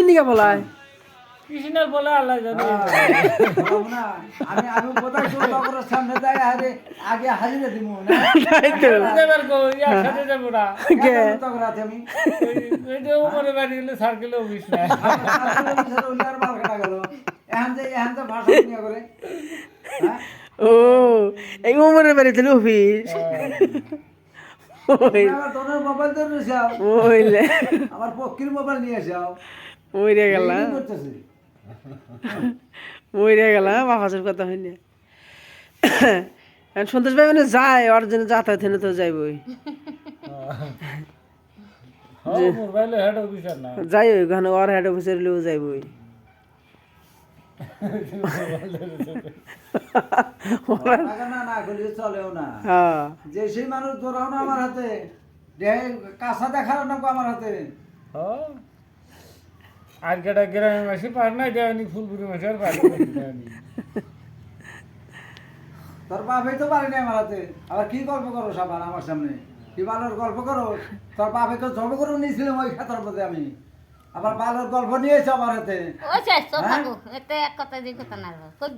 নিকা বলায় কৃষ্ণের বলে আল্লাহ জানে আমি কোথায় তোর সামনে যাই আরে আগে হাজিরে দিব না তাই তো এবার কো একসাথে যাবো না কে তখন রাতে আমি এই যে উপরে বাড়ি গেলে সার্কেল অফিস না উল্লার বাল কাটা গেল এখন যে ভাষা নিয়ে করে হ্যাঁ ও এই উমরের বাড়িতে অফিস ওই আবার তোর মোবাইল তো নিয়ে যাও ওইলে আমার পক্ষীর মোবাইল নিয়ে যাও মরে গেলাম কি করতেছে মরে গেলাম বাপাসের কথা হইনি সন্তোষ ভাই মানে যায় ওর জন্য যাতায়াত হেনে তো যাইবই হ্যাঁ মোবাইলে হেড অফিস না যাই ওখানে ওর হেড অফিসের লোক যাইবই টাকা না না করলে চলেও না হ্যাঁ যে সেই মানুষ ধরাও না আমার হাতে কাঁচা দেখার না আমার হাতে হ্যাঁ আর কেটা গ্রামের মাসে পার নাই দেওয়ানি ফুলপুরি মাসে আর পার দেওয়ানি তোর বাপই তো পারি না আমার হাতে আবার কি গল্প করো সাবান আমার সামনে কি বালোর গল্প করো তোর বাপে তো জব করে নিয়েছিলাম ওই খাতার মধ্যে আমি আবার বালোর গল্প নিয়েছে আমার হাতে ও চাই সব থাকো এতে এক কথা যে কথা না কই